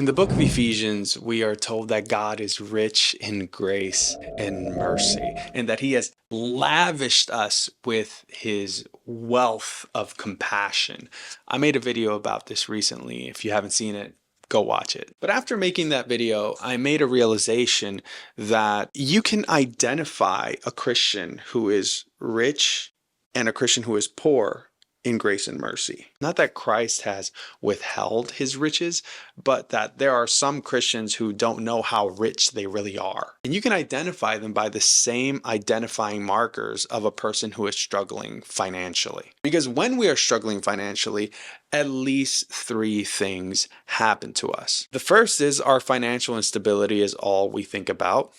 In the book of Ephesians, we are told that God is rich in grace and mercy, and that He has lavished us with His wealth of compassion. I made a video about this recently. If you haven't seen it, go watch it. But after making that video, I made a realization that you can identify a Christian who is rich and a Christian who is poor in grace and mercy. Not that Christ has withheld his riches, but that there are some Christians who don't know how rich they really are. And you can identify them by the same identifying markers of a person who is struggling financially. Because when we are struggling financially, at least three things happen to us. The first is our financial instability is all we think about.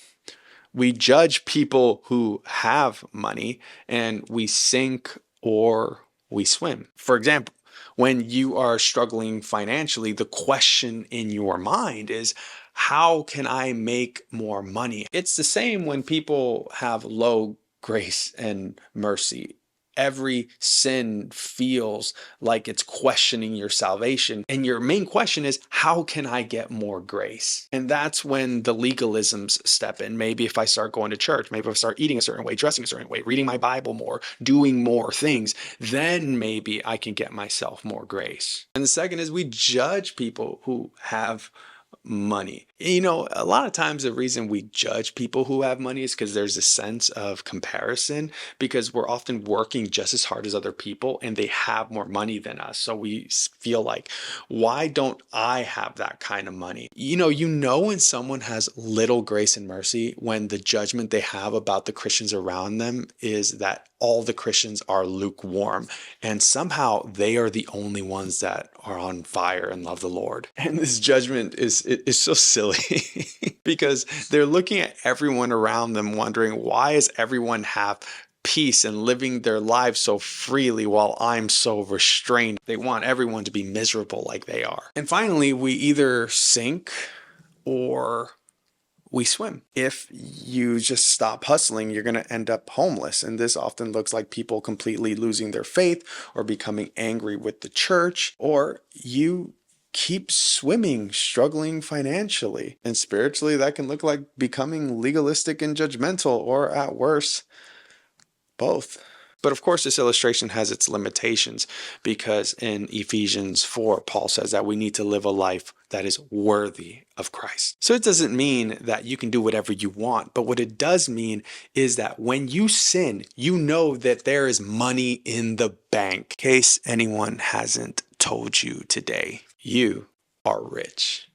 We judge people who have money and we sink or we swim. For example, when you are struggling financially, the question in your mind is, how can I make more money? It's the same when people have low grace and mercy. Every sin feels like it's questioning your salvation. And your main question is, how can I get more grace? And that's when the legalisms step in. Maybe if I start going to church, maybe if I start eating a certain way, dressing a certain way, reading my Bible more, doing more things, then maybe I can get myself more grace. And the second is we judge people who have money. A lot of times the reason we judge people who have money is because there's a sense of comparison, because we're often working just as hard as other people and they have more money than us. So we feel like, why don't I have that kind of money? When someone has little grace and mercy when the judgment they have about the Christians around them is that all the Christians are lukewarm and somehow they are the only ones that are on fire and love the Lord. And this judgment is so silly because they're looking at everyone around them wondering, why does everyone have peace and living their lives so freely while I'm so restrained? They want everyone to be miserable like they are. And finally, we either sink or we swim. If you just stop hustling, you're going to end up homeless. And this often looks like people completely losing their faith or becoming angry with the church, or you keep swimming, struggling financially. And spiritually, that can look like becoming legalistic and judgmental, or at worst, both. But of course, this illustration has its limitations because in Ephesians 4, Paul says that we need to live a life that is worthy of Christ. So it doesn't mean that you can do whatever you want, but what it does mean is that when you sin, you know that there is money in the bank. In case anyone hasn't told you today, you are rich.